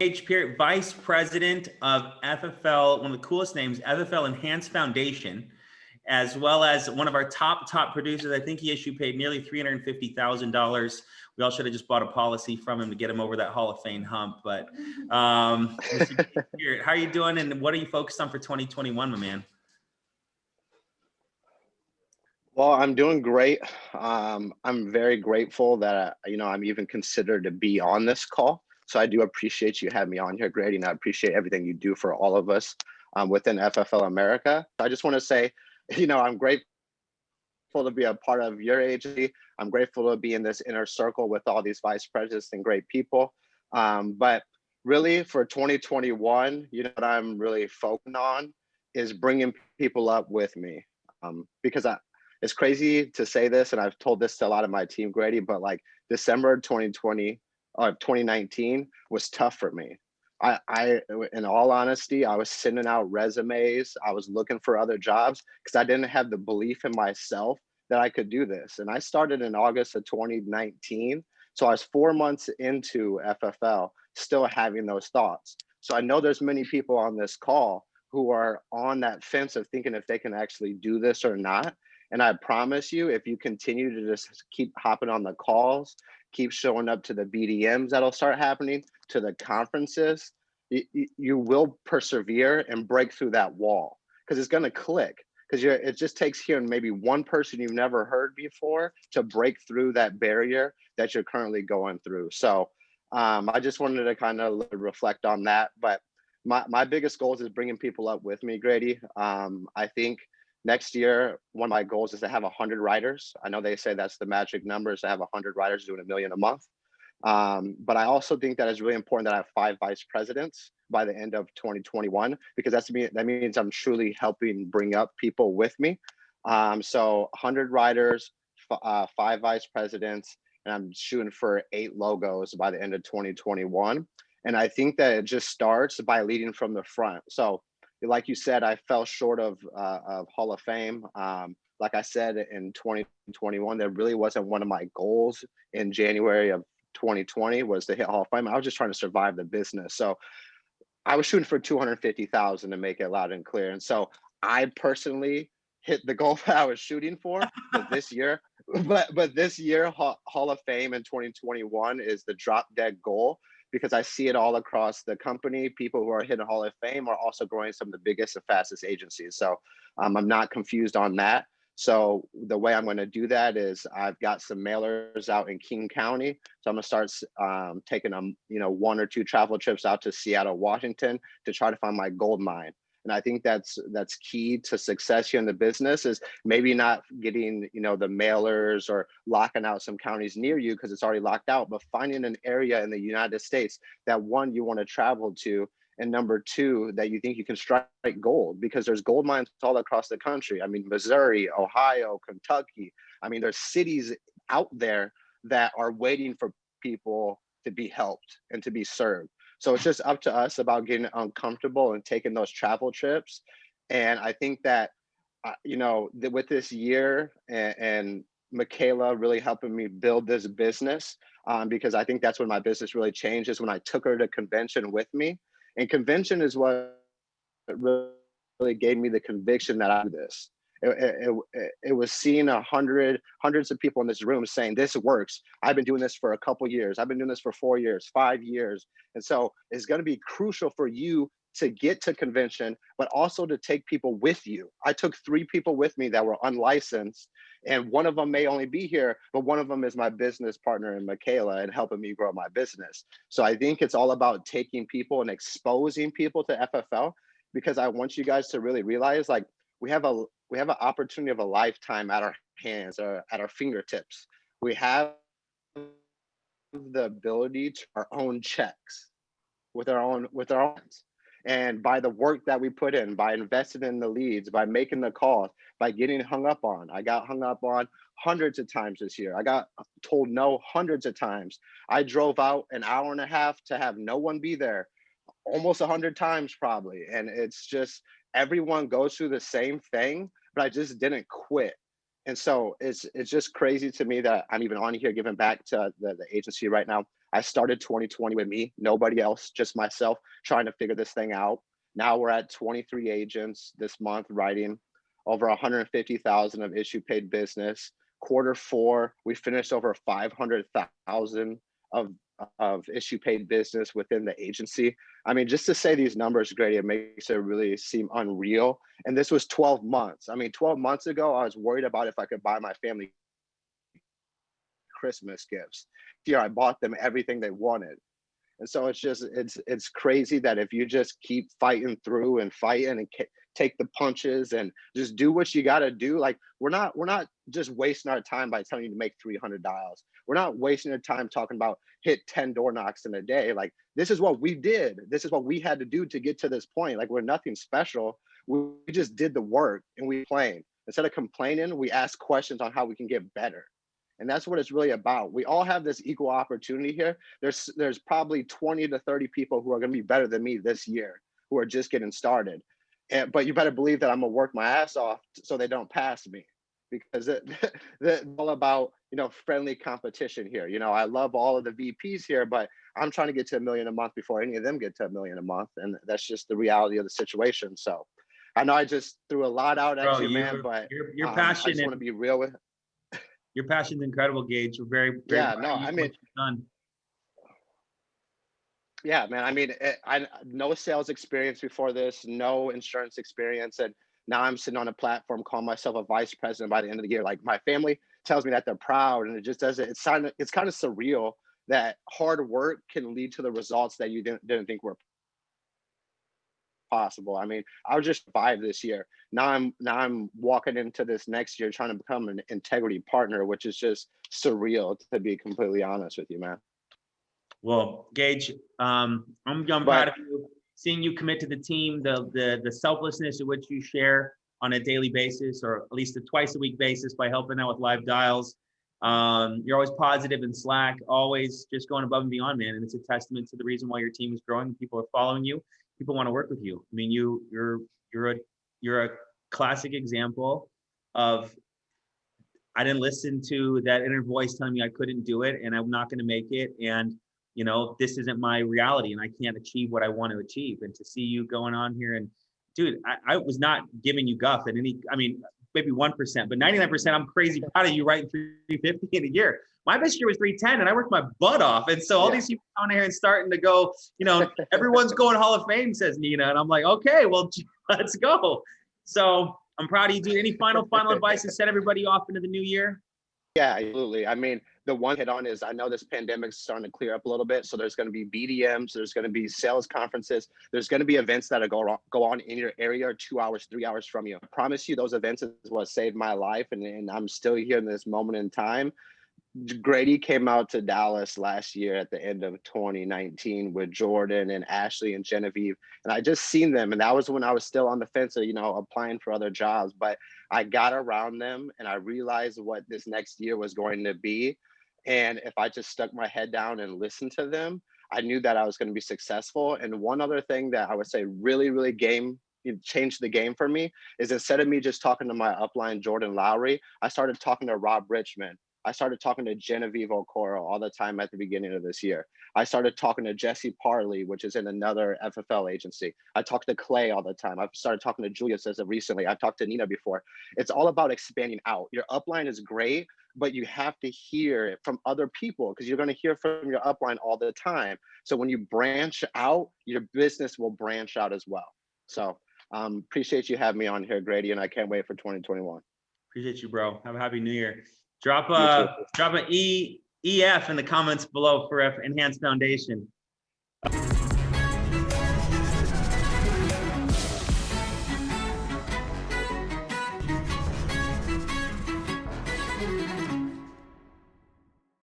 Gage Peart, Vice President of FFL, one of the coolest names, FFL Enhanced Foundation, as well as one of our top producers. I think he issued paid nearly $350,000. We all should have just bought a policy from him to get him over that Hall of Fame hump. But Mr. Gage Peart, how are you doing, and what are you focused on for 2021, my man? Well, I'm doing great. I'm very grateful that I'm even considered to be on this call. So I do appreciate you having me on here, Grady, and I appreciate everything you do for all of us within FFL America. I just want to say, I'm grateful to be a part of your agency. I'm grateful to be in this inner circle with all these vice presidents and great people. But really, for 2021, what I'm really focused on is bringing people up with me, because it's crazy to say this, and I've told this to a lot of my team, Grady, but like December 2019 was tough for me. I, in all honesty, I was sending out resumes. I was looking for other jobs because I didn't have the belief in myself that I could do this. And I started in August of 2019. So I was 4 months into FFL, still having those thoughts. So I know there's many people on this call who are on that fence of thinking if they can actually do this or not. And I promise you, if you continue to just keep hopping on the calls, keep showing up to the BDMs that'll start happening, to the conferences, you will persevere and break through that wall, because it's going to click. Because it just takes hearing maybe one person you've never heard before to break through that barrier that you're currently going through. So I just wanted to kind of reflect on that. But my biggest goals is bringing people up with me, Grady. I think next year, one of my goals is to have 100 writers. I know they say that's the magic number, is to have 100 writers doing $1 million a month. But I also think that it's really important that I have 5 vice presidents by the end of 2021, because that means I'm truly helping bring up people with me. So 100 writers, 5 vice presidents, and I'm shooting for 8 logos by the end of 2021. And I think that it just starts by leading from the front. So like you said, I fell short of Hall of Fame. Like I said, in 2021, that really wasn't one of my goals in January of 2020 was to hit Hall of Fame. I was just trying to survive the business. So I was shooting for 250,000 to make it loud and clear. And so I personally hit the goal that I was shooting for. But this year, Hall of Fame in 2021 is the drop dead goal, because I see it all across the company. People who are hitting Hall of Fame are also growing some of the biggest and fastest agencies. So I'm not confused on that. So the way I'm going to do that is I've got some mailers out in King County. So I'm going to start taking 1 or 2 travel trips out to Seattle, Washington, to try to find my gold mine. And I think that's key to success here in the business, is maybe not getting, the mailers or locking out some counties near you because it's already locked out, but finding an area in the United States that, 1, you want to travel to, and number 2, that you think you can strike gold, because there's gold mines all across the country. I mean, Missouri, Ohio, Kentucky. I mean, there's cities out there that are waiting for people to be helped and to be served. So it's just up to us about getting uncomfortable and taking those travel trips. And I think that, with this year and Michaela really helping me build this business, because I think that's when my business really changed, is when I took her to convention with me. And convention is what really gave me the conviction that I do this. It was seeing hundreds of people in this room saying, this works. I've been doing this for a couple years. I've been doing this for 4 years, 5 years. And so it's going to be crucial for you to get to convention, but also to take people with you. I took 3 people with me that were unlicensed, and one of them may only be here, but one of them is my business partner in Michaela and helping me grow my business. So I think it's all about taking people and exposing people to FFL, because I want you guys to really realize, like, we have an opportunity of a lifetime at our hands, or at our fingertips. We have the ability to our own checks with our own hands. And by the work that we put in, by investing in the leads, by making the calls, by getting hung up on. I got hung up on hundreds of times this year. I got told no hundreds of times. I drove out an hour and a half to have no one be there, almost 100 times probably. And it's just, everyone goes through the same thing, but I just didn't quit. And so it's just crazy to me that I'm even on here giving back to the agency right now. I started 2020 with me, nobody else, just myself trying to figure this thing out. Now we're at 23 agents this month, writing over 150,000 of issue paid business. Q4, we finished over 500,000 of issue paid business within the agency. I mean, just to say these numbers, Grady, it makes it really seem unreal. And this was 12 months. I mean, 12 months ago, I was worried about if I could buy my family Christmas gifts. Here, I bought them everything they wanted. And so it's crazy that if you just keep fighting through and fighting and take the punches and just do what you got to do, like we're not just wasting our time by telling you to make 300 dials. We're not wasting our time talking about hit 10 door knocks in a day. Like this is what we did. This is what we had to do to get to this point. Like we're nothing special. We just did the work and we complained. Instead of complaining, we ask questions on how we can get better. And that's what it's really about. We all have this equal opportunity here. There's probably 20 to 30 people who are going to be better than me this year, who are just getting started. But you better believe that I'm gonna work my ass off so they don't pass me, because it's all about, friendly competition here. I love all of the VPs here, but I'm trying to get to $1 million a month before any of them get to $1 million a month. And that's just the reality of the situation. So I know I just threw a lot out at you, man, but your passion, I just want to be real with your passion's incredible, Gage. We're very yeah, no, I mean, done. Yeah, man. I mean, I no sales experience before this, no insurance experience, and now I'm sitting on a platform calling myself a vice president by the end of the year. Like my family tells me that they're proud, and it just doesn't. It's kind of surreal that hard work can lead to the results that you didn't think were possible. I mean, I was just 5 this year. Now I'm walking into this next year trying to become an integrity partner, which is just surreal, to be completely honest with you, man. Well, Gage, I'm proud of you. Seeing you commit to the team, the selflessness of which you share on a daily basis, or at least a twice a week basis, by helping out with live dials. You're always positive in Slack, always just going above and beyond, man. And it's a testament to the reason why your team is growing. People are following you. People want to work with you. I mean, you're a classic example of, I didn't listen to that inner voice telling me I couldn't do it and I'm not going to make it. And this isn't my reality and I can't achieve what I want to achieve. And to see you going on here, and dude, I was not giving you guff at any, I mean, maybe 1%, but 99%, I'm crazy proud of you writing 350 in a year. My best year was 310 and I worked my butt off. And so all these people coming here and starting to go, everyone's going Hall of Fame, says Nina. And I'm like, okay, well, let's go. So I'm proud of you, dude. Any final advice to set everybody off into the new year? Yeah, absolutely. I mean, the one hit on is, I know this pandemic is starting to clear up a little bit. So there's going to be BDMs, there's going to be sales conferences, there's going to be events that go on in your area 2 hours, 3 hours from you. I promise you those events is what saved my life. And I'm still here in this moment in time. Grady came out to Dallas last year at the end of 2019 with Jordan and Ashley and Genevieve. And I just seen them. And that was when I was still on the fence of, applying for other jobs. But I got around them and I realized what this next year was going to be. And if I just stuck my head down and listened to them, I knew that I was going to be successful. And one other thing that I would say really changed the game for me is, instead of me just talking to my upline, Jordan Lowry, I started talking to Rob Richmond. I started talking to Genevieve Okoro all the time at the beginning of this year. I started talking to Jesse Parley, which is in another FFL agency. I talked to Clay all the time. I've started talking to Julius as of recently. I've talked to Nina before. It's all about expanding out. Your upline is great, but you have to hear it from other people, because you're going to hear from your upline all the time. So when you branch out, your business will branch out as well. So appreciate you having me on here, Grady, and I can't wait for 2021. Appreciate you, bro. Have a happy new year. Drop an EF in the comments below for Enhanced Foundation.